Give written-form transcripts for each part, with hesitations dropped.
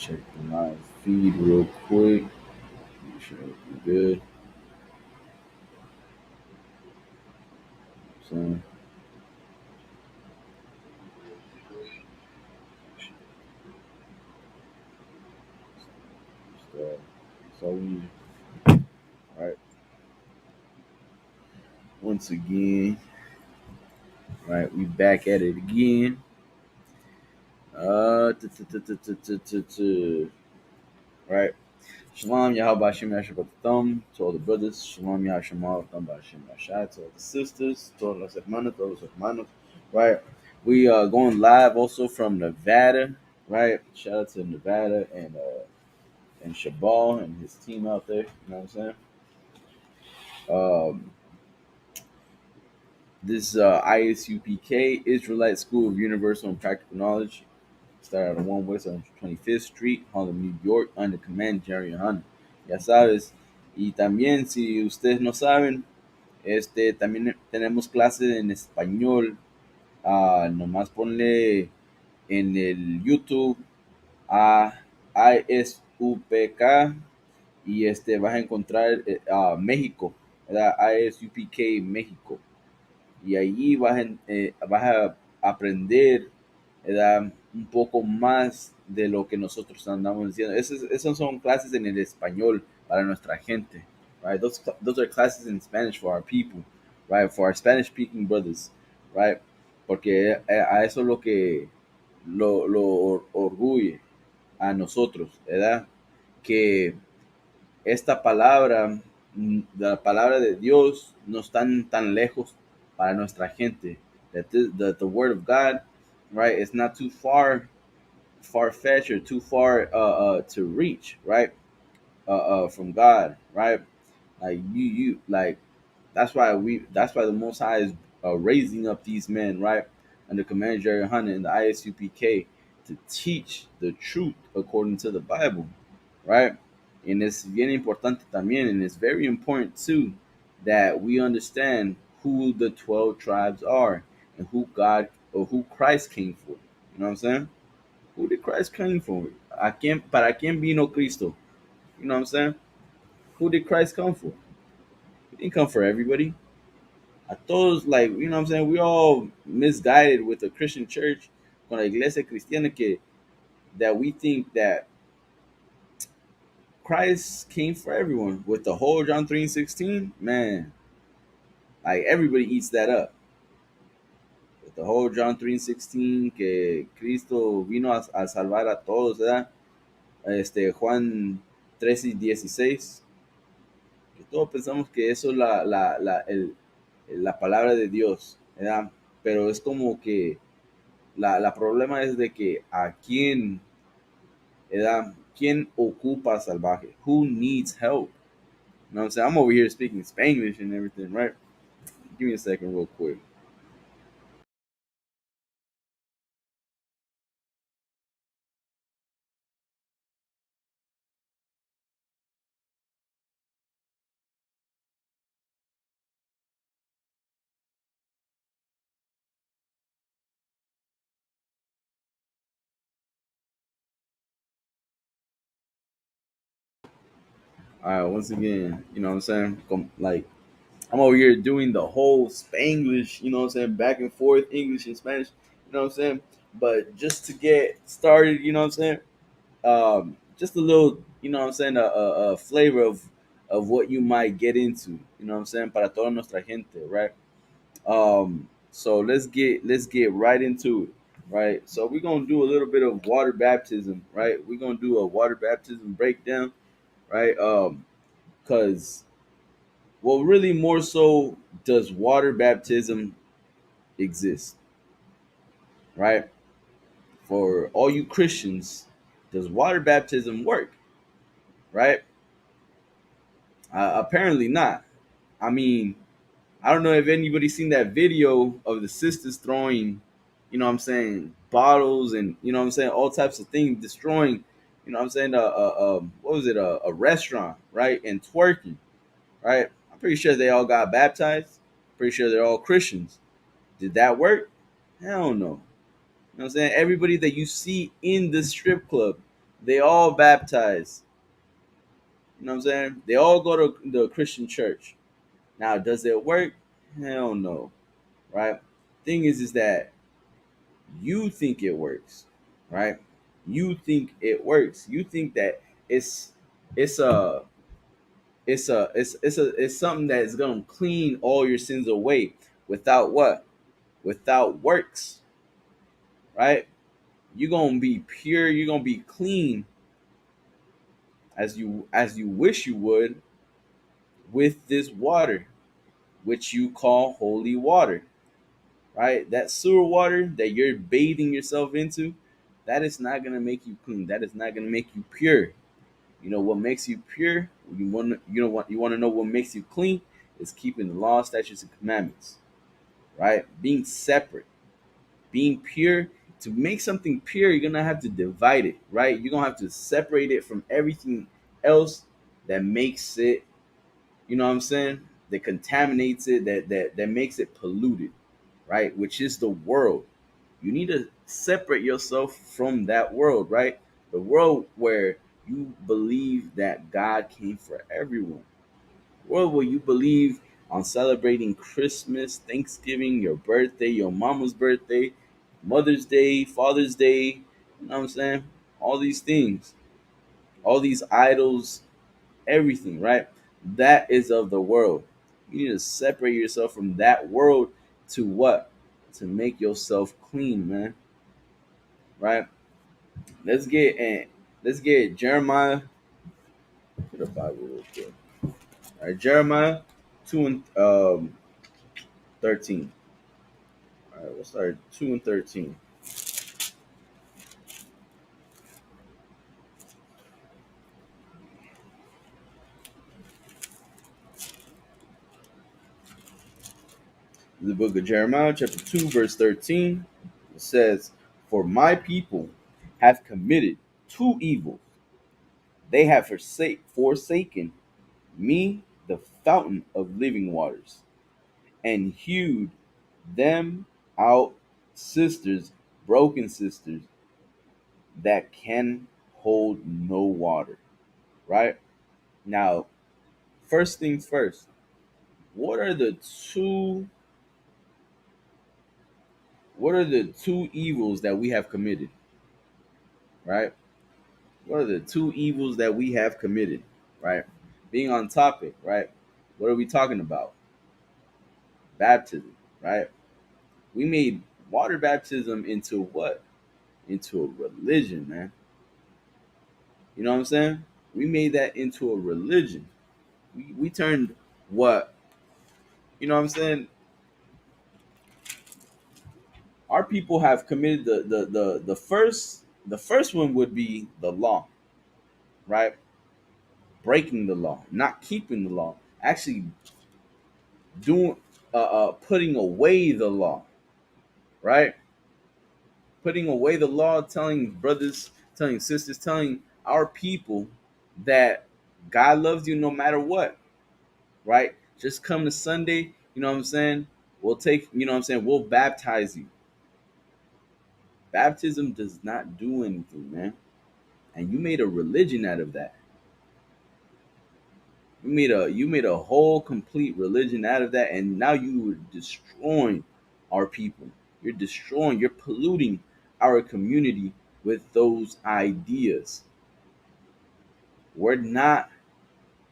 check the live feed real quick. Make sure everything good. So, so we all right. Once again, right, we back at it again. Right. Shalom Yahweh Shem Yahshua Thumb to all the brothers. Shalom Yahshua Thumb Shem Yahshua to all the sisters, to all los hermanos, todos los hermanos. Right. We are going live also from Nevada. Right. Shout out to Nevada and Shabal and his team out there. You know what I'm saying? Um, this ISUPK Israelite School of Universal and Practical Knowledge started on 1 West 125th Street, Harlem, New York, under command Jerry Hunter. Ya sabes. Y también, si ustedes no saben, también tenemos clases en español. Nomás ponle en el YouTube a ISUPK y vas a encontrar México, ¿verdad? ISUPK México. Y allí vas a aprender, ¿verdad? Un poco más de lo que nosotros andamos diciendo. Esas son clases en el español para nuestra gente, right? Those are classes in Spanish for our people, right? For our Spanish speaking brothers, right? Porque a eso es lo que lo orgulle a nosotros, ¿verdad? Que esta palabra, la palabra de Dios, no están tan lejos para nuestra gente. The word of God, right, is not too far fetched or too far to reach, right, from God, right. Like you like that's why the Most High is raising up these men, right, under command Jerry Hunter and the ISUPK to teach the truth according to the Bible, right? And it's bien importante también, and it's very important too that we understand who the 12 tribes are and who God or who Christ came for. You know what I'm saying? Who did Christ come for? Para quién vino Cristo? You know what I'm saying? Who did Christ come for? He didn't come for everybody. A todos, like, you know what I'm saying? We all misguided with the Christian church, con la iglesia cristiana, that we think that Christ came for everyone with the whole John 3 and 16. Man, like everybody eats that up. With the whole John 3 and 16, que Cristo vino a salvar a todos, ¿verdad? Juan 13 y 16. Que todos pensamos que eso es la palabra de Dios, ¿verdad? Pero es como que la problema es de que a quién, ¿verdad? ¿Quién ocupa salvaje? Who needs help? You know what I'm saying? I'm over here speaking Spanglish and everything, right? Give me a second, real quick. All right, once again, you know what I'm saying? Like, I'm over here doing the whole Spanglish, you know what I'm saying? Back and forth, English and Spanish, you know what I'm saying? But just to get started, you know what I'm saying? Just a little, you know what I'm saying? A flavor of what you might get into, you know what I'm saying? Para toda nuestra gente, right? So let's get right into it, right? So we're gonna do a little bit of water baptism, right? We're gonna do a water baptism breakdown, right? Because well, really, more so, does water baptism exist, right? For all you Christians, does water baptism work, right? Apparently not. I mean, I don't know if anybody's seen that video of the sisters throwing, you know what I'm saying, bottles and, you know what I'm saying, all types of things, destroying, you know what I'm saying, what was it, a restaurant, right? And twerking, right? I'm pretty sure they all got baptized. Pretty sure they're all Christians. Did that work? Hell no. You know what I'm saying? Everybody that you see in the strip club, They all baptize. You know what I'm saying? They all go to the Christian church. Now, does it work? Hell no. Right? Thing is that you think it works, right? You think it works. You think that it's it's a it's something that is gonna clean all your sins away without what? Without works, right? You're gonna be pure. You're gonna be clean as you wish you would with this water, which you call holy water, right? That sewer water that you're bathing yourself into, that is not gonna make you clean. That is not gonna make you pure. You know what makes you pure? You want to know what makes you clean? Is keeping the law, statutes, and commandments, right? Being separate, being pure. To make something pure, you're gonna have to divide it, right? You're gonna have to separate it from everything else that makes it, you know what I'm saying? That contaminates it, that makes it polluted, right? Which is the world. You need to separate yourself from that world, right? The world where you believe that God came for everyone. World where you believe on celebrating Christmas, Thanksgiving, your birthday, your mama's birthday, Mother's Day, Father's Day, you know what I'm saying? All these things, all these idols, everything, right? That is of the world. You need to separate yourself from that world to what? To make yourself clean, man. Right? Let's get and let's get Jeremiah to the Bible real quick. All right, Jeremiah 2 and 13. All right, we'll start 2 and 13. The book of Jeremiah, chapter 2, verse 13. It says, "For my people have committed two evils. They have forsaken me, the fountain of living waters, and hewed them out sisters, broken sisters, that can hold no water." Right? Now, first things first, what are the two evils that we have committed? Right? What are the two evils that we have committed? Right? Being on topic, right? What are we talking about? Baptism, right? We made water baptism into what? Into a religion, man. You know what I'm saying? We made that into a religion. We turned what, you know what I'm saying? Our people have committed the first one would be the law, right? Breaking the law, not keeping the law, actually doing putting away the law, right? Putting away the law, telling brothers, telling sisters, telling our people that God loves you no matter what, right? Just come to Sunday, you know what I'm saying? We'll take, you know what I'm saying? We'll baptize you. Baptism does not do anything, man. And you made a religion out of that. You made a whole complete religion out of that, and now you are destroying our people. You're polluting our community with those ideas. We're not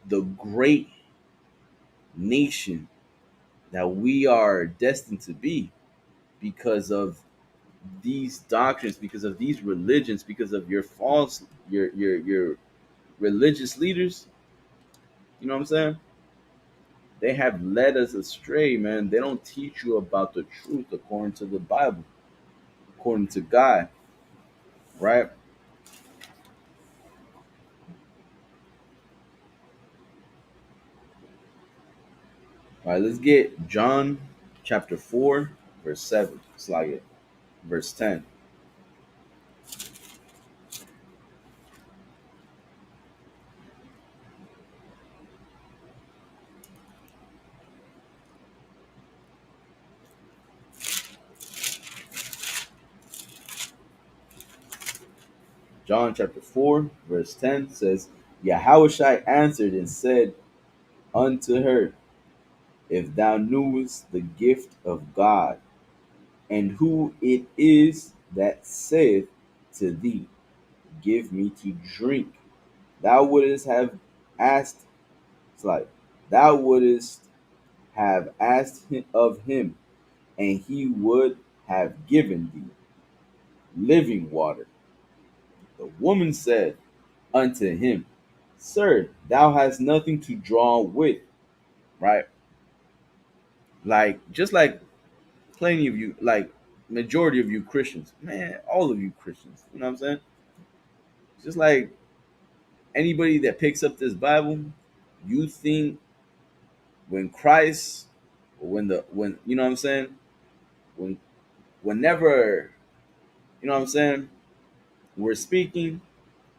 the great nation that we are destined to be because of these doctrines, because of these religions, because of your religious leaders. You know what I'm saying? They have led us astray, man. They don't teach you about the truth according to the Bible, according to God, right? All right, let's get John chapter 4, verse 7. It's like it. Verse 10. John chapter 4, verse 10 says, Yahushua answered and said unto her, If thou knewest the gift of God, and who it is that saith to thee, Give me to drink, thou wouldest have asked, it's like, thou wouldest have asked of him, and he would have given thee living water. The woman said unto him, Sir, thou hast nothing to draw with, right? Like, just like plenty of you, like majority of you Christians, man, all of you Christians, you know what I'm saying? Just like anybody that picks up this Bible, you think when Christ, or when you know what I'm saying, when whenever you know what I'm saying, we're speaking,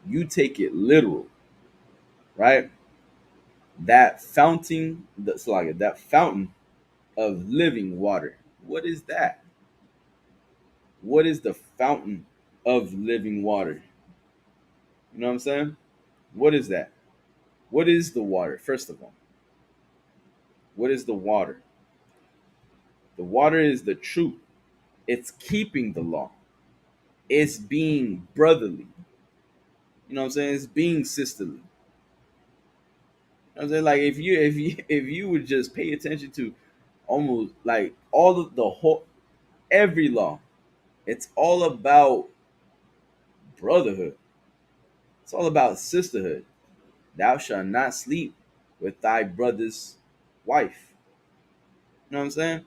you take it literal, right? That fountain, that's like that fountain of living water. What is that? What is the fountain of living water? You know what I'm saying? What is that? What is the water? First of all, what is the water? The water is the truth. It's keeping the law. It's being brotherly. You know what I'm saying? It's being sisterly. You know what I'm saying? Like if you would just pay attention to almost like all of the whole every law, it's all about brotherhood. It's all about sisterhood. Thou shalt not sleep with thy brother's wife. You know what I'm saying?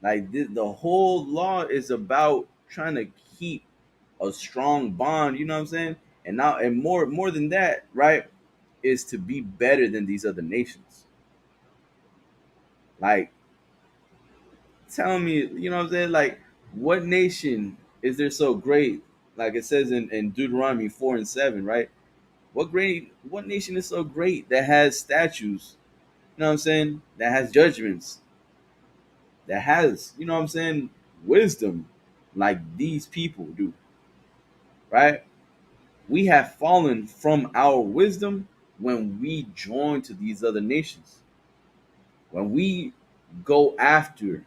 Like the whole law is about trying to keep a strong bond. You know what I'm saying? And now, and more than that, right? Is to be better than these other nations. Like, tell me, you know what I'm saying? Like, what nation is there so great? Like it says in Deuteronomy 4 and 7, right? What nation is so great that has statues, you know what I'm saying? That has judgments, that has, you know what I'm saying, wisdom like these people do, right? We have fallen from our wisdom when we join to these other nations. When we go after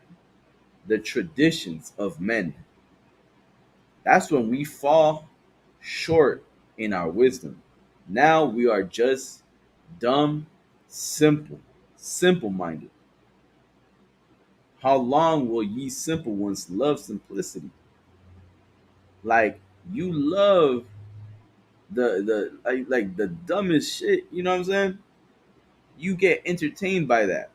the traditions of men, that's when we fall short in our wisdom. Now we are just dumb, simple minded. How long will ye simple ones love simplicity? Like, you love like the dumbest shit, you know what I'm saying? You get entertained by that.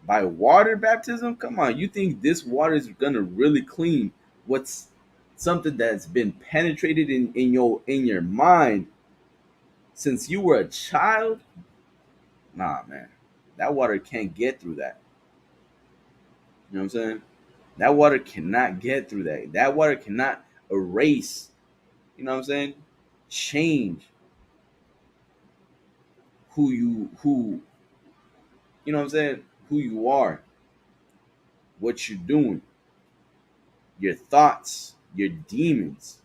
By water baptism? Come on, you think this water is gonna really clean what's something that's been penetrated in your mind since you were a child? Nah, man. That water can't get through that. You know what I'm saying? That water cannot get through that. That water cannot erase, you know what I'm saying? Change who you know what I'm saying? Who you are, what you're doing, your thoughts, your demons,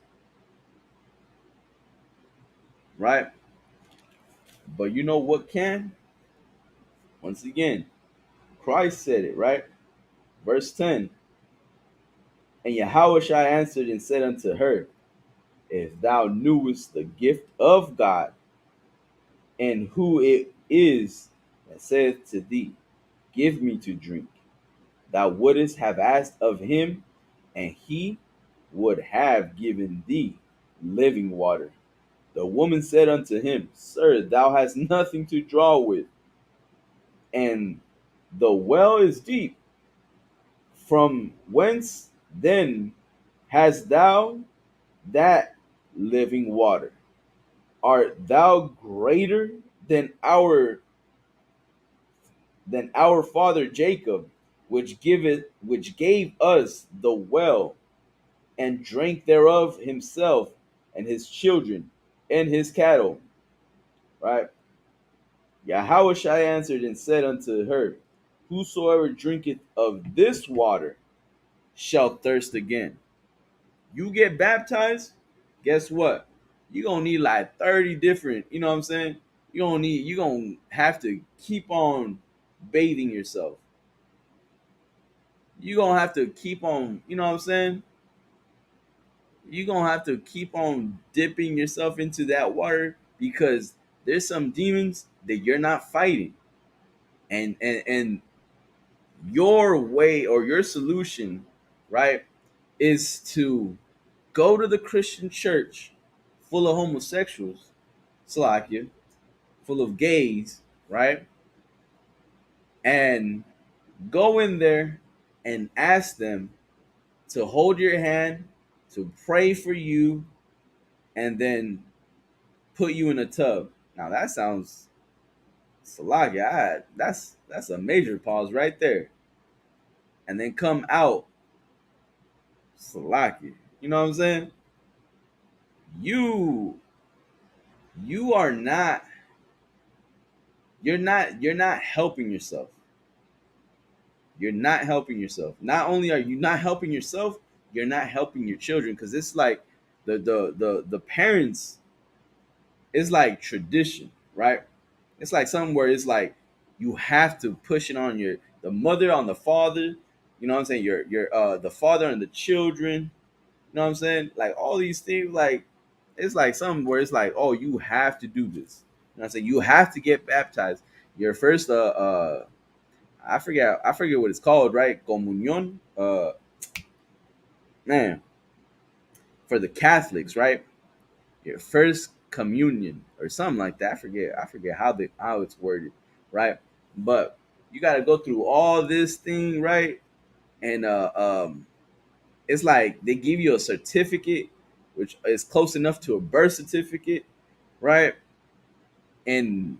right? But you know what can? Once again, Christ said it, right? Verse 10. And Yahushua answered and said unto her, If thou knewest the gift of God, and who it is that saith to thee, Give me to drink, thou wouldest have asked of him, and he would have given thee living water. The woman said unto him, Sir, thou hast nothing to draw with, and the well is deep. From whence then hast thou that living water? Art thou greater than our father Jacob, which gave us the well, and drank thereof himself and his children and his cattle? Right? Yahushua answered and said unto her, Whosoever drinketh of this water shall thirst again. You get baptized, guess what? you gonna need like 30 different, you know what I'm saying? You gonna have to keep on bathing yourself. You gonna have to keep on, you know what I'm saying? You gonna have to keep on dipping yourself into that water because there's some demons that you're not fighting. And your way or your solution, right, is to go to the Christian church full of homosexuals, Slovakia, full of gays, right? And go in there and ask them to hold your hand, to pray for you, and then put you in a tub. Now that sounds Slovakia. That's a major pause right there. And then come out Slovakia. You know what I'm saying? You you are not you're not helping yourself. You're not helping yourself. Not only are you not helping yourself, you're not helping your children because it's like the parents, it's like tradition, right? It's like something where it's like you have to push it on your the mother on the father, you know what I'm saying? Your the father and the children, you know what I'm saying? Like all these things, like it's like something where it's like, oh, you have to do this. You know what I'm saying? You have to get baptized. Your first I forget what it's called, right? Comunion. Man, for the Catholics, right? Your first communion or something like that. I forget how it's worded, right? But you got to go through all this thing, right? And it's like they give you a certificate, which is close enough to a birth certificate, right? And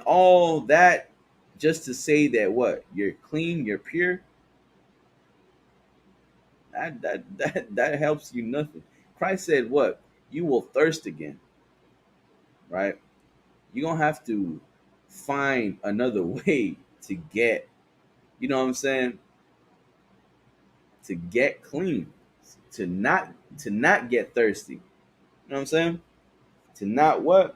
all that just to say that what you're clean, you're pure. That helps you nothing. Christ said, "What you will thirst again, right? You're gonna have to find another way to get, you know what I'm saying, to get clean, to not get thirsty. You know what I'm saying? To not what?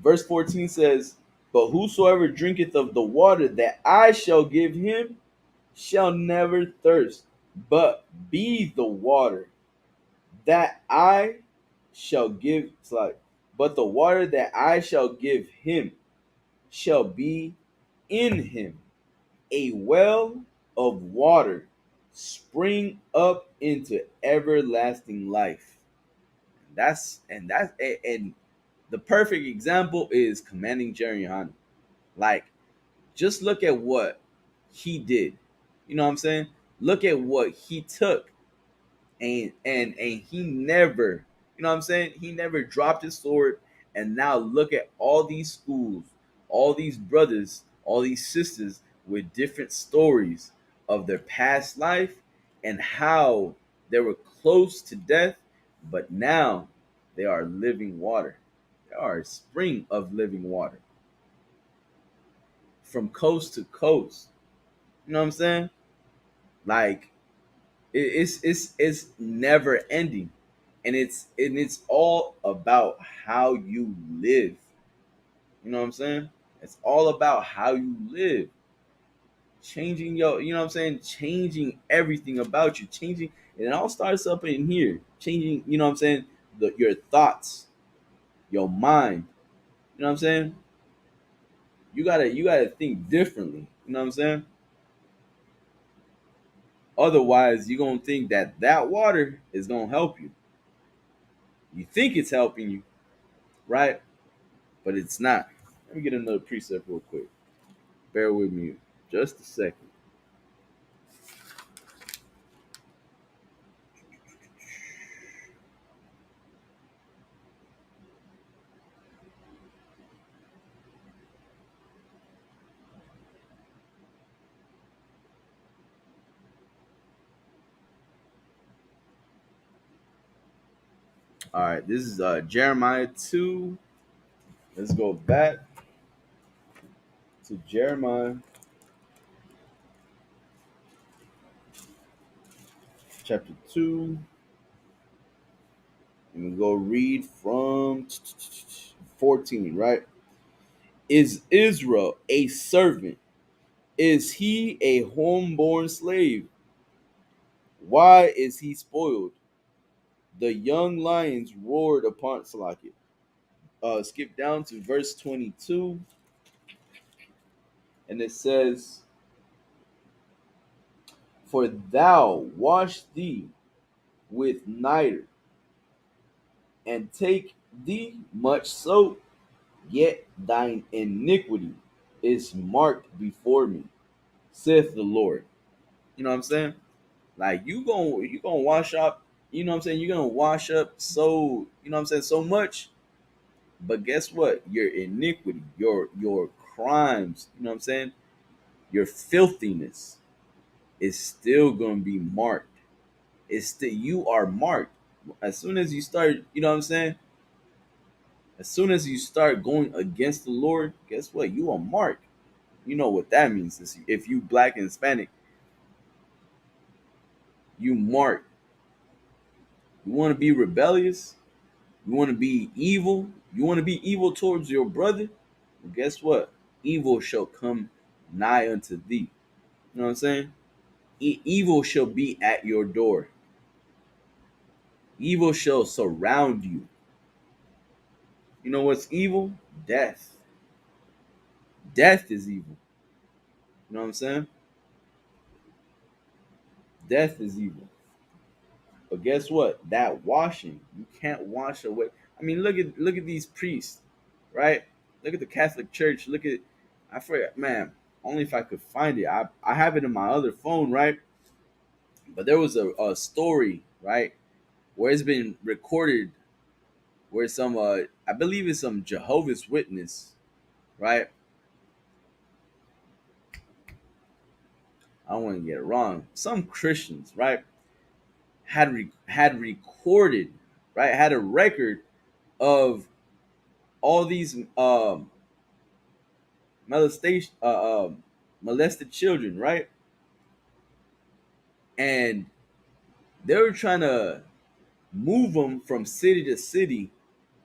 Verse 14 says, "But whosoever drinketh of the water that I shall give him shall never thirst, but be the water that I shall give." It's like, but the water that I shall give him shall be in him a well of water spring up into everlasting life. And the perfect example is commanding Jerry. Like, just look at what he did. You know what I'm saying? Look at what he took, and he never, you know what I'm saying, he never dropped his sword. And now look at all these schools, all these brothers, all these sisters with different stories of their past life and how they were close to death, but now they are living water. They are a spring of living water from coast to coast. You know what I'm saying? Like, it's never ending, and it's all about how you live. You know what I'm saying? It's all about how you live, changing your, you know what I'm saying, changing everything about you, changing. And it all starts up in here, changing, you know what I'm saying, your thoughts, your mind. You know what I'm saying? You gotta think differently. You know what I'm saying? Otherwise, you're gonna think that water is gonna help you. You think it's helping you, right? But it's not. Let me get another precept real quick. Bear with me just a second. All right, this is Jeremiah 2. Let's go back to Jeremiah chapter 2. And we go read from 14, right? Is Israel a servant? Is he a homeborn slave? Why is he spoiled? The young lions roared upon Salakia. Skip down to verse 22, and it says, For thou wash thee with niter, and take thee much soap, yet thine iniquity is marked before me, saith the Lord. You know what I'm saying? Like you gonna wash up, you know what I'm saying? You're gonna wash up so, you know what I'm saying, so much. But guess what? Your iniquity, your crimes, you know what I'm saying? Your filthiness is still gonna be marked. It's still, you are marked. As soon as you start, you know what I'm saying? As soon as you start going against the Lord, guess what? You are marked. You know what that means. If you black and Hispanic, you marked. You want to be rebellious? You want to be evil? You want to be evil towards your brother? Well, guess what? Evil shall come nigh unto thee. You know what I'm saying? Evil shall be at your door. Evil shall surround you. You know what's evil? Death. Death is evil. You know what I'm saying? Death is evil. But guess what? That washing, you can't wash away. I mean, look at these priests, right? Look at the Catholic Church. Look at, I forget, man. Only if I could find it. I have it in my other phone, right? But there was a story, right, where it's been recorded, where some I believe it's some Jehovah's Witness, right? I don't want to get it wrong. Some Christians, right, had recorded, right, had a record of all these molestation molested children, right? And they were trying to move them from city to city,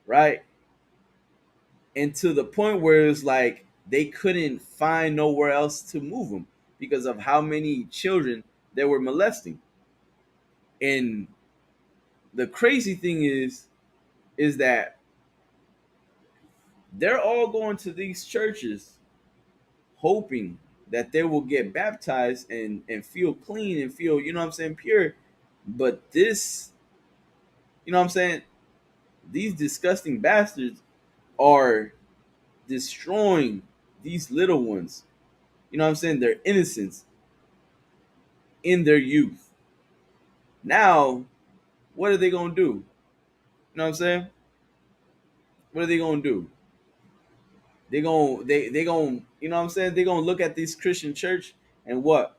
right? And to the point where it's like they couldn't find nowhere else to move them because of how many children they were molesting. And the crazy thing is that they're all going to these churches hoping that they will get baptized and feel clean and feel, you know what I'm saying, pure. But this, you know what I'm saying, these disgusting bastards are destroying these little ones. You know what I'm saying? Their innocence in their youth. Now, what are they gonna do? You know what I'm saying? What are they gonna do? They gonna you know what I'm saying? They gonna look at this Christian church and what?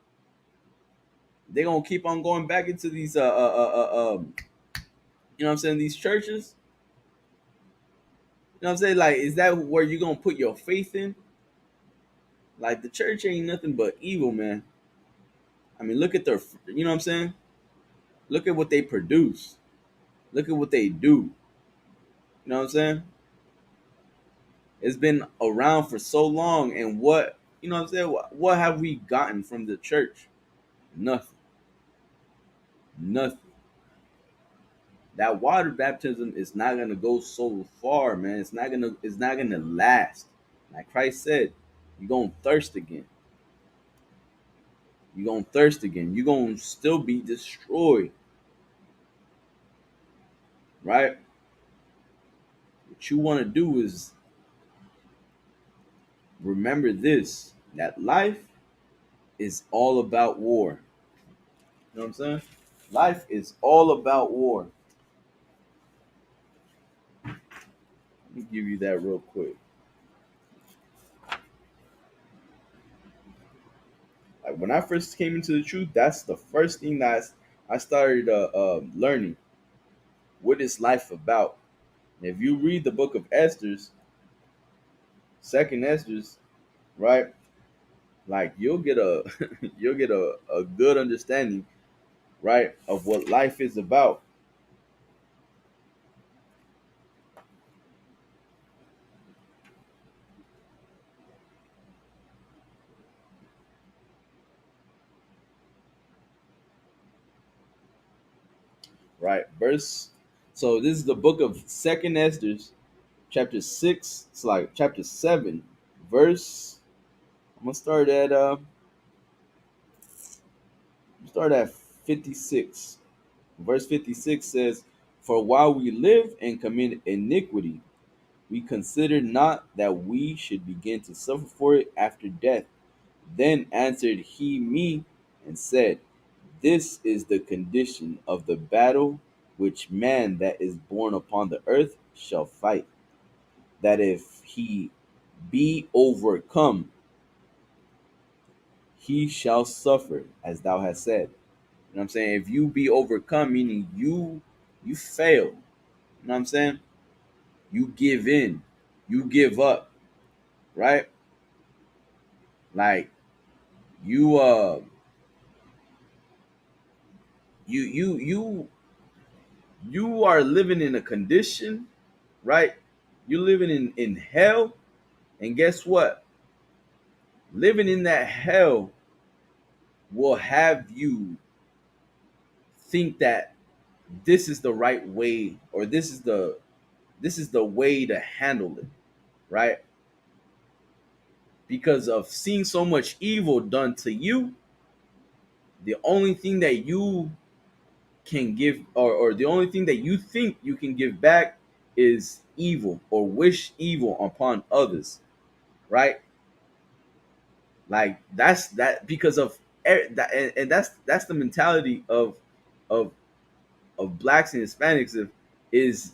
They gonna keep on going back into these you know what I'm saying, these churches. You know what I'm saying? Like, is that where you gonna put your faith in? Like, the church ain't nothing but evil, man. I mean, look at their, you know what I'm saying? Look at what they produce. Look at what they do. You know what I'm saying? It's been around for so long, and what, you know what I'm saying? What have we gotten from the church? Nothing. Nothing. That water baptism is not gonna go so far, man. It's not gonna last. Like Christ said, you're gonna thirst again. You're gonna thirst again. You're gonna still be destroyed, right? What you wanna do is remember this, that life is all about war. You know what I'm saying? Life is all about war. Let me give you that real quick. Like when I first came into the truth, that's the first thing that I started learning. What is life about? And if you read the book of Esther's, second Esther's, right? Like you'll get a you'll get a good understanding, right, of what life is about. right? Verse. So this is the book of Second Esther, chapter 6. It's like chapter 7, verse. I'm gonna start at 56. Verse 56 says, "For while we live and commit iniquity, we consider not that we should begin to suffer for it after death. Then answered he me and said, This is the condition of the battle which man that is born upon the earth shall fight, that if he be overcome, he shall suffer, as thou hast said." You know what I'm saying? If you be overcome, meaning you fail. You know what I'm saying? You give in, you give up, right? Like you you you are living in a condition, right? You're living in hell, and guess what? Living in that hell will have you think that this is the right way, or this is the way to handle it, right? Because of seeing so much evil done to you, the only thing that you can give, or the only thing that you think you can give back, is evil, or wish evil upon others, right? Like that's that because of that, and that's the mentality of of blacks and Hispanics, is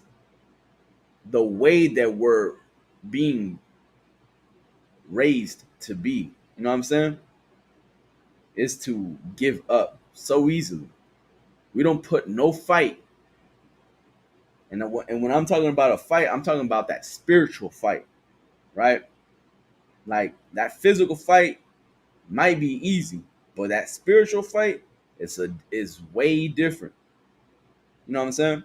the way that we're being raised to be. You know what I'm saying? Is to give up so easily. We don't put no fight. And when I'm talking about a fight, I'm talking about that spiritual fight, right? Like that physical fight might be easy, but that spiritual fight is way different. You know what I'm saying?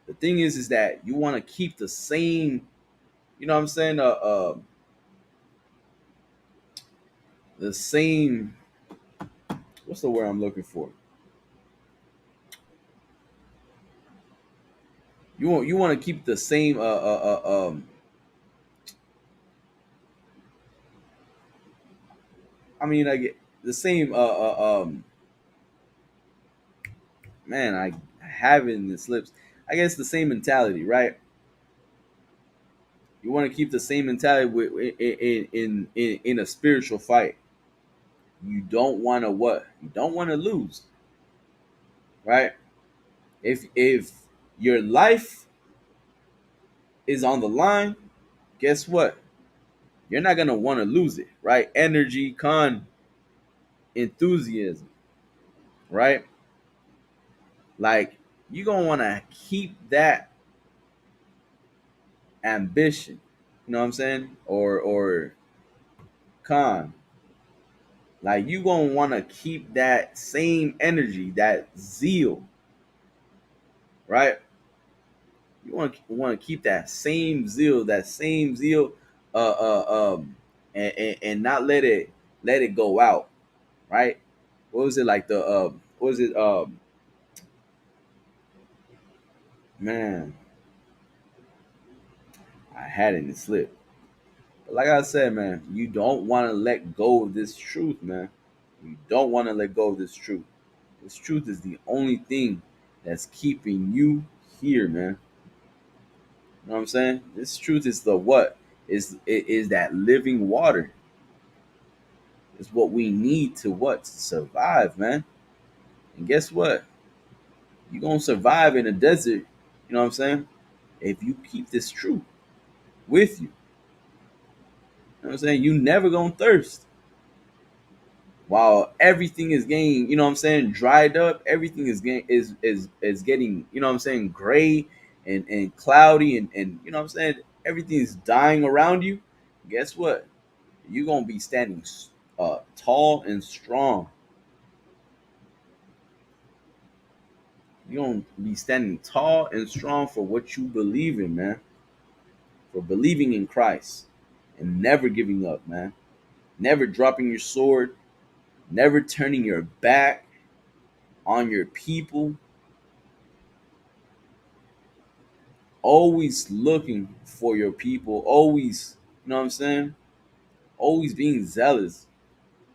The thing is that you want to keep the same. You know what I'm saying? The same. What's the word I'm looking for? You want to keep the same. I mean, I get the same. Man, I have it in the slips. I guess the same mentality, right? You want to keep the same mentality in a spiritual fight. You don't want to what? You don't want to lose, right? If your life is on the line, guess what? You're not gonna want to lose it, right? Energy, enthusiasm, right? Like you're gonna want to keep that ambition. You know what I'm saying? Or con. Like you gonna want to keep that same energy, that zeal, right? You want to keep that same zeal, and not let it go out, right? What was it like the what was it man? I had it in the slip. But like I said, man, you don't want to let go of this truth, man. You don't want to let go of this truth. This truth is the only thing that's keeping you here, man. You know what I'm saying? This truth is the what? Is that living water. It's what we need to what? To survive, man. And guess what? You're gonna survive in a desert, you know what I'm saying? If you keep this truth with you. You know what I'm saying? You never gonna thirst. While everything is getting, you know what I'm saying, dried up, everything is getting, you know what I'm saying, gray and cloudy, and you know what I'm saying, everything is dying around you. Guess what? You're gonna be standing tall and strong. You're gonna be standing tall and strong for what you believe in, man. For believing in Christ and never giving up, man. Never dropping your sword, never turning your back on your people, always looking for your people, always, you know what I'm saying? Always being zealous.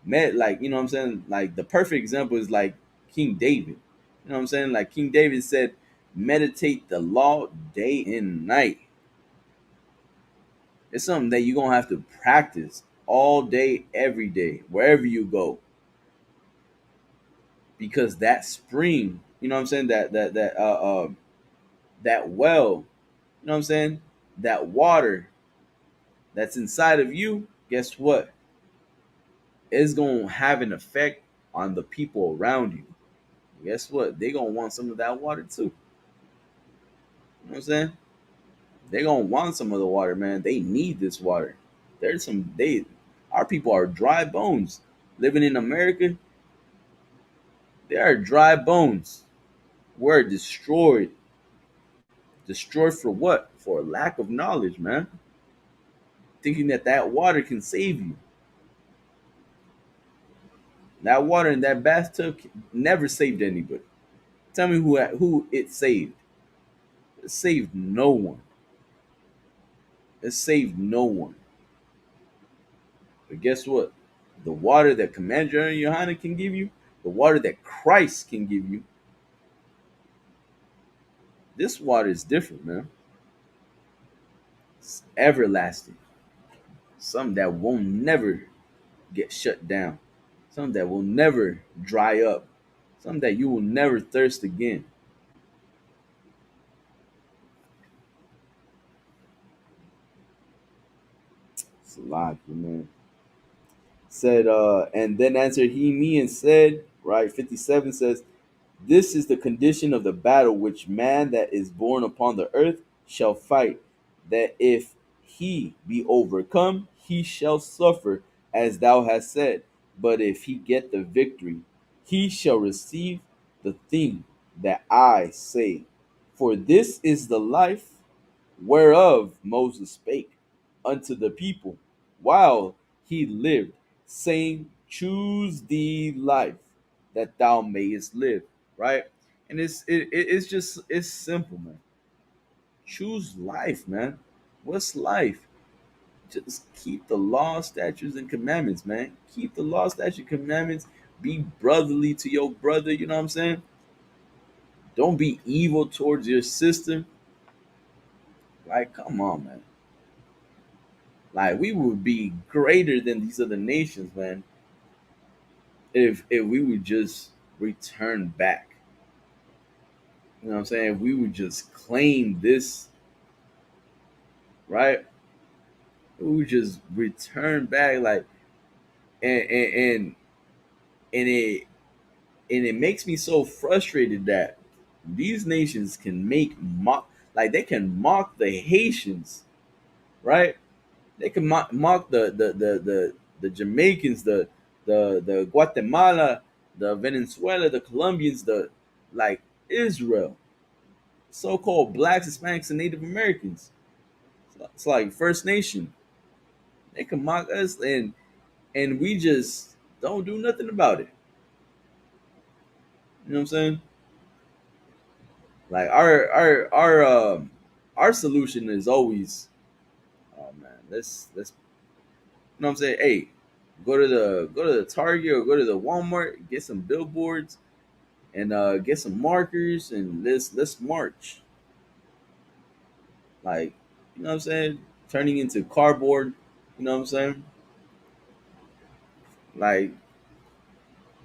Like, you know what I'm saying? Like the perfect example is like King David. You know what I'm saying? Like King David said, meditate the law day and night. It's something that you're gonna have to practice all day, every day, wherever you go. Because that spring, you know what I'm saying, that well, you know what I'm saying, that water that's inside of you, guess what? It's gonna have an effect on the people around you. Guess what? They gonna want some of that water too. You know what I'm saying? They gonna want some of the water, man. They need this water. There's some they Our people are dry bones. Living in America, they are dry bones. We're destroyed. Destroyed for what? For a lack of knowledge, man. Thinking that that water can save you. That water in that bathtub never saved anybody. Tell me who it saved. It saved no one. It saved no one. But guess what? The water that Commander Johanna can give you, the water that Christ can give you, this water is different, man. It's everlasting. Something that will never get shut down. Something that will never dry up. Something that you will never thirst again. It's a lot, man. Said, and then answered he me and said, right, 57 says, this is the condition of the battle which man that is born upon the earth shall fight, that if he be overcome, he shall suffer, as thou hast said. But if he get the victory, he shall receive the thing that I say. For this is the life whereof Moses spake unto the people while he lived, saying, choose thee life that thou mayest live. Right? And it's just it's simple, man. Choose life, man. What's life? Just keep the law, statutes, and commandments, man. Keep the law, statutes, commandments. Be brotherly to your brother. You know what I'm saying? Don't be evil towards your sister. Like, come on, man. Like, we would be greater than these other nations, man, if we would just return back. You know what I'm saying? If we would just claim this, right? We would just return back, like, and and it and it makes me so frustrated that these nations can make mock, like they can mock the Haitians, right? They can mock the Jamaicans, the Guatemala, the Venezuela, the Colombians, the like Israel, so-called blacks, Hispanics, and Native Americans. It's like First Nation. They can mock us, and we just don't do nothing about it. You know what I'm saying? Like our solution is always, oh man, let's you know what I'm saying? Hey, go to the Target or go to the Walmart, get some billboards and get some markers and let's march. Like, you know what I'm saying? Turning into cardboard, you know what I'm saying? Like,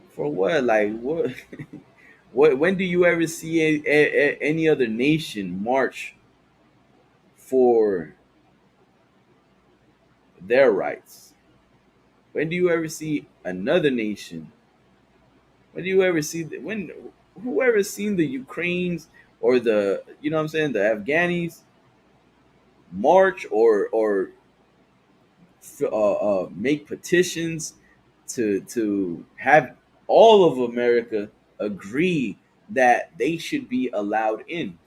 for what? Like what what when do you ever see any other nation march for their rights? When do you ever see another nation? When do you ever see when whoever seen the Ukraines or the, you know what I'm saying, the Afghanis march or make petitions to have all of America agree that they should be allowed in. You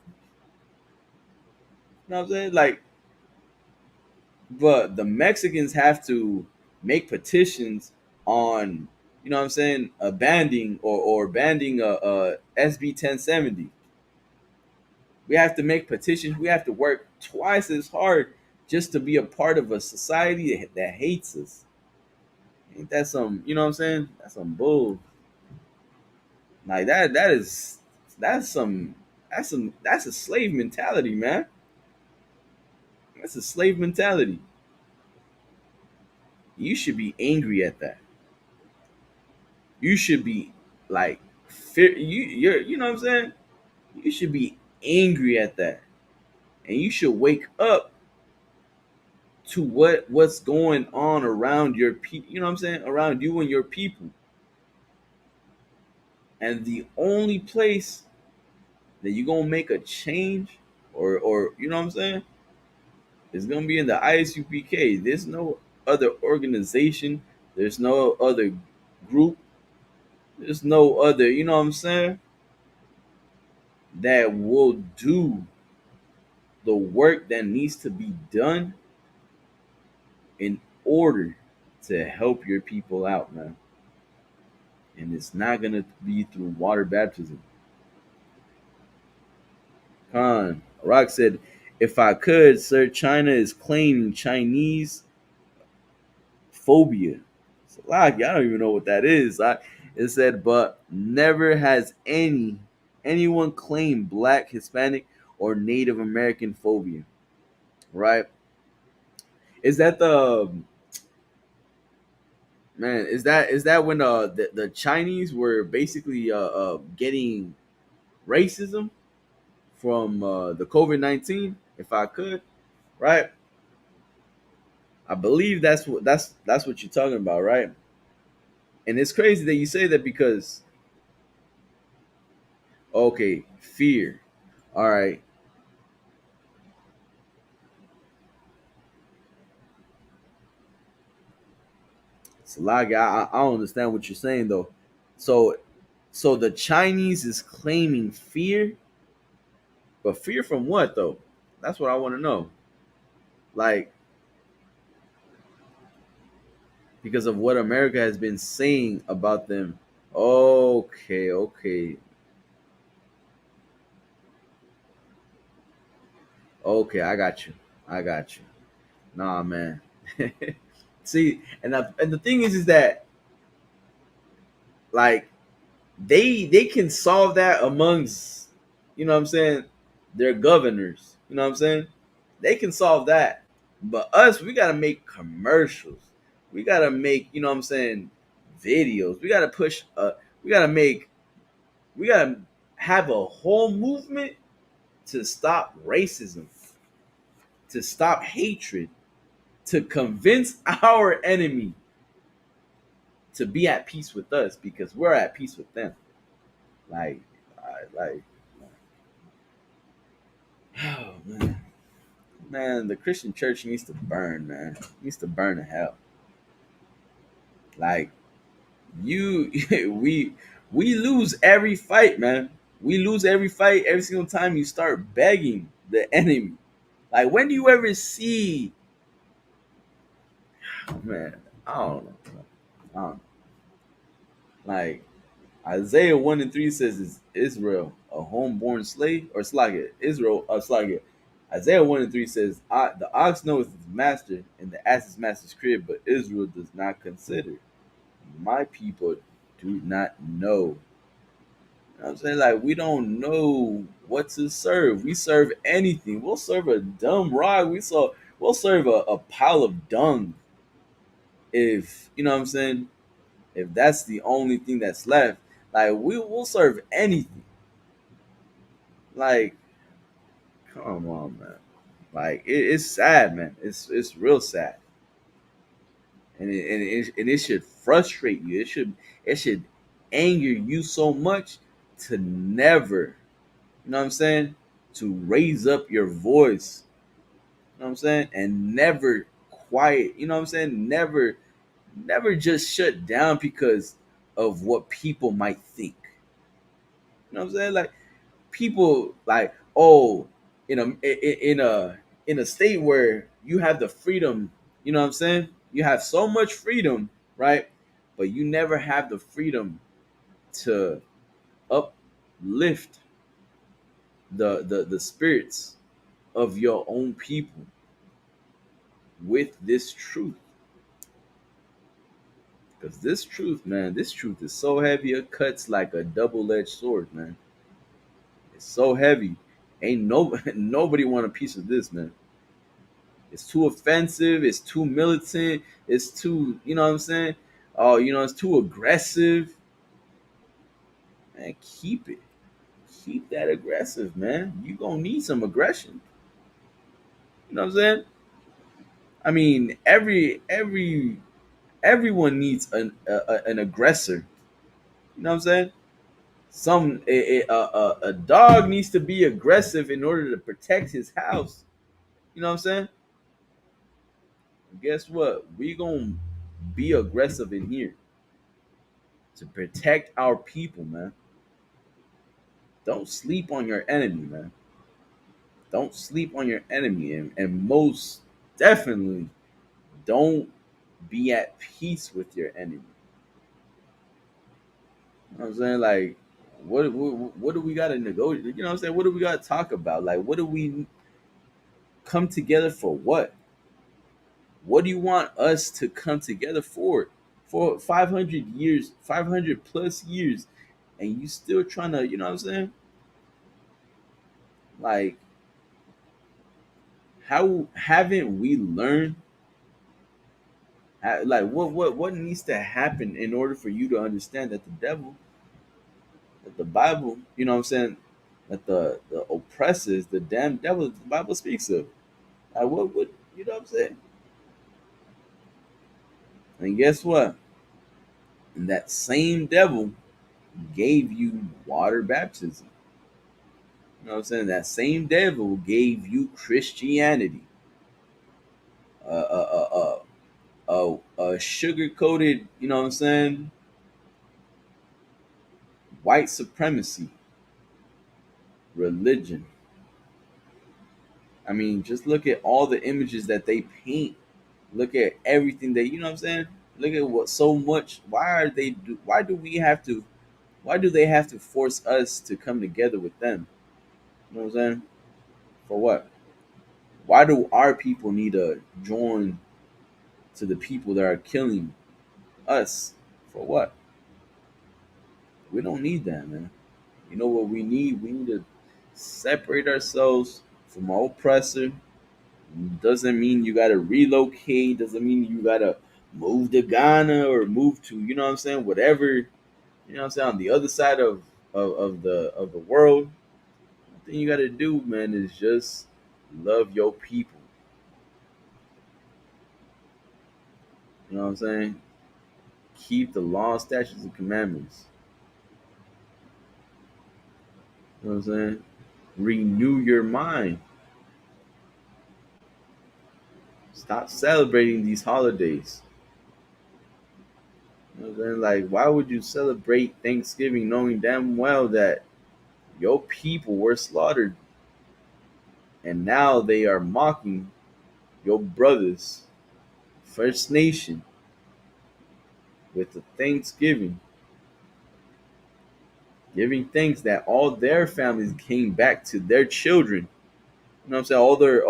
know what I'm saying? Like, but the Mexicans have to make petitions on, you know what I'm saying, banning or banning SB 1070. We have to make petitions. We have to work twice as hard just to be a part of a society that hates us. Ain't that some, you know what I'm saying? That's some bull. Like that's some that's a slave mentality, man. That's a slave mentality. You should be angry at that. You should be like you know what I'm saying? You should be angry at that. And you should wake up to what's going on around your people, you know what I'm saying? Around you and your people. And the only place that you're gonna make a change or you know what I'm saying? It's gonna be in the ISUPK. There's no other organization, there's no other group, there's no other, you know what I'm saying, that will do the work that needs to be done in order to help your people out, man. And it's not gonna be through water baptism. Khan Rock said, "If I could, sir, China is claiming Chinese phobia." So, like, I don't even know what that is. It said, but never has anyone claimed Black, Hispanic, or Native American phobia. Right? Is that the man? Is that when the Chinese were basically getting racism from the COVID-19? If I could, right? I believe that's what you're talking about, right? And it's crazy that you say that because okay, fear. All right, Salagi, I don't understand what you're saying though. So so the Chinese is claiming fear, but fear from what though? That's what I want to know. Like because of what America has been saying about them. Okay, okay, okay. I got you. I got you. Nah, man. See, and the thing is that like they can solve that amongst you know what I'm saying their governors. You know what I'm saying? They can solve that. But us, we gotta make commercials. We gotta make, you know what I'm saying, videos. We gotta push we gotta make we gotta have a whole movement to stop racism, to stop hatred, to convince our enemy to be at peace with us because we're at peace with them. Like, like, oh man, man, the Christian church needs to burn, man. It needs to burn to hell. Like, you, we lose every fight, man. We lose every fight every single time you start begging the enemy. Like, when do you ever see, man? I don't know. I don't know. Like Isaiah 1 and 3 says, "Is Israel a homeborn slave or Slagia? Israel Slagia." Isaiah 1 and 3 says, "The ox knoweth his master, and the ass his master's crib, but Israel does not consider. My people do not know." You know what I'm saying? Like, we don't know what to serve. We serve anything. We'll serve a dumb rock. We'll serve a pile of dung if you know what I'm saying. If that's the only thing that's left, like we'll serve anything. Like, come on, man. Like it's sad, man. It's real sad, and it should frustrate you. It should anger you so much to never, you know what I'm saying, to raise up your voice. You know what I'm saying, and never quiet. You know what I'm saying, never just shut down because of what people might think. You know what I'm saying, like people like oh in a state where you have the freedom, you know what I'm saying, you have so much freedom, right, but you never have the freedom to uplift the spirits of your own people with this truth. Because this truth, man, this truth is so heavy it cuts like a double-edged sword, man. It's so heavy. Ain't no nobody want a piece of this, man. It's too offensive. It's too militant. It's too, you know what I'm saying? Oh, it's too aggressive. Man, keep it. Keep that aggressive, man. You gonna need some aggression. You know what I'm saying? I mean, everyone needs an aggressor. You know what I'm saying? A dog needs to be aggressive in order to protect his house. You know what I'm saying? Guess what? We gonna be aggressive in here to protect our people, man. Don't sleep on your enemy, man. Don't sleep on your enemy, and most definitely don't be at peace with your enemy. You know what I'm saying? Like, what do we got to negotiate? You know what I'm saying? What do we got to talk about? Like, what do we come together for? What do you want us to come together for? For 500 years, 500 plus years, and you still trying to, you know what I'm saying? Like, how haven't we learned? Like, what needs to happen in order for you to understand that the devil, that the Bible, you know what I'm saying, that the oppressors, the damn devil, the Bible speaks of. Like, what, you know what I'm saying? And guess what? And that same devil gave you water baptism. You know what I'm saying? That same devil gave you Christianity, a sugar coated, you know what I'm saying, white supremacy religion. I mean, just look at all the images that they paint. Look at everything that, you know what I'm saying. Look at what so much. Why are they? Why do we have to? Why do they have to force us to come together with them? You know what I'm saying? For what? Why do our people need to join to the people that are killing us? For what? We don't need that, man. You know what we need? We need to separate ourselves from our oppressor. Doesn't mean you gotta relocate. Doesn't mean you gotta move to Ghana or move to, you know what I'm saying, whatever, you know what I'm saying, on the other side of the world. The thing you gotta do, man, is just love your people. You know what I'm saying? Keep the law, statutes, and commandments. You know what I'm saying? Renew your mind. Stop celebrating these holidays. You know what I'm saying? Like, why would you celebrate Thanksgiving knowing damn well that your people were slaughtered and now they are mocking your brothers, First Nation, with the Thanksgiving, giving thanks that all their families came back to their children. You know what I'm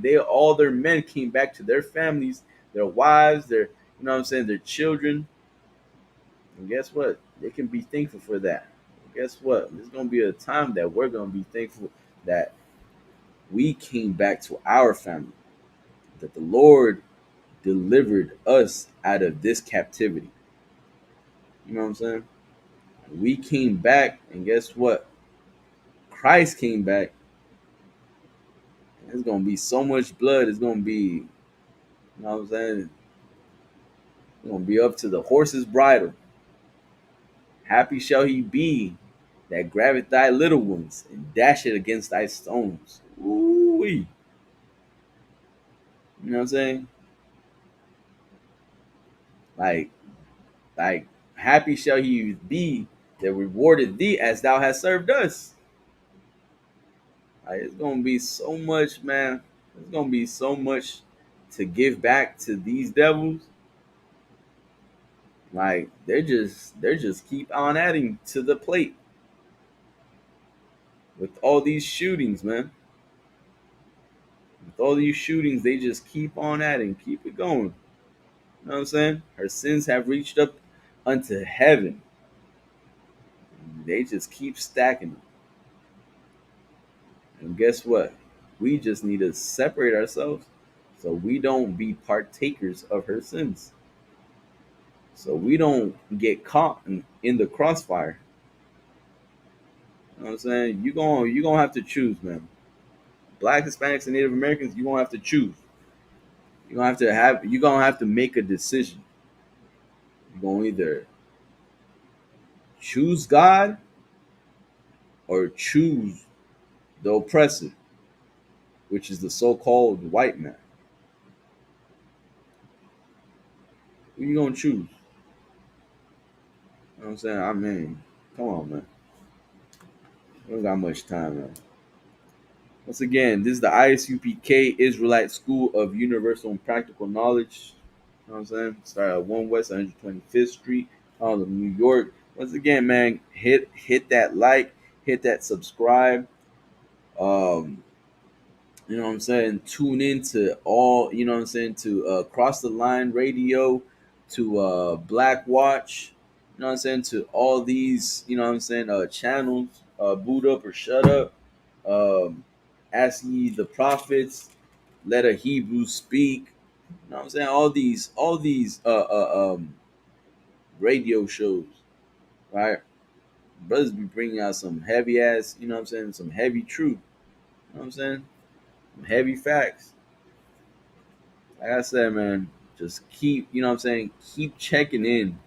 saying? All their men came back to their families, their wives, their, you know what I'm saying, their children. And guess what? They can be thankful for that. Guess what? There's gonna be a time that we're gonna be thankful that we came back to our family, that the Lord delivered us out of this captivity. You know what I'm saying? We came back, and guess what? Christ came back. There's gonna be so much blood. It's gonna be, you know what I'm saying? It's gonna be up to the horse's bridle. Happy shall he be that grabbeth thy little ones and dash it against thy stones. Ooh, you know what I'm saying? Like, like, happy shall he be that rewarded thee as thou hast served us. Like, it's gonna be so much, man. It's gonna be so much to give back to these devils. Like, they're just keep on adding to the plate. With all these shootings, man, with all these shootings, they just keep on adding, keep it going. You know what I'm saying? Her sins have reached up unto heaven. They just keep stacking them. And guess what? We just need to separate ourselves so we don't be partakers of her sins. So we don't get caught in the crossfire. You know what I'm saying? You gonna have to choose, man. Black, Hispanics, and Native Americans, you gonna have to choose. You gonna have to make a decision. You're gonna either choose God or choose the oppressor, which is the so-called white man. Who you gonna choose? You know what I'm saying? I mean, come on, man. We don't got much time, man. Once again, this is the ISUPK Israelite School of Universal and Practical Knowledge. You know what I'm saying? Start at 1 West 125th Street, New York. Once again, man, hit that like, hit that subscribe. Um, you know what I'm saying? Tune in to all, you know what I'm saying, to Cross the Line Radio, to Black Watch, you know what I'm saying, to all these, you know what I'm saying, channels, Boot Up or Shut Up, um, Ask Ye the Prophets, Let a Hebrew Speak, you know what I'm saying, all these radio shows, right? Brothers be bringing out some heavy ass, you know what I'm saying, some heavy truth, you know what I'm saying, some heavy facts. Like I said, man, just keep, you know what I'm saying, keep checking in,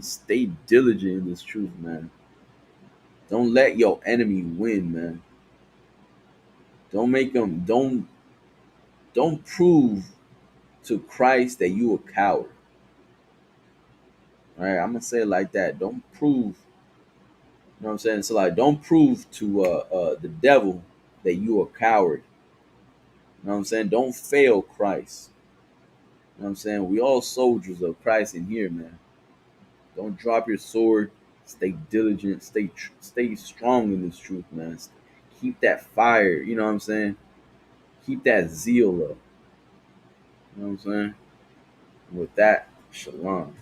stay diligent in this truth, man. Don't let your enemy win, man. Don't make them, don't prove to Christ that you a coward. All right, I'm gonna say it like that. Don't prove, you know what I'm saying? So like, don't prove to the devil that you a coward. You know what I'm saying? Don't fail Christ. You know what I'm saying? We all soldiers of Christ in here, man. Don't drop your sword. Stay diligent. Stay strong in this truth, man. Keep that fire. You know what I'm saying? Keep that zeal up. You know what I'm saying? With that, shalom.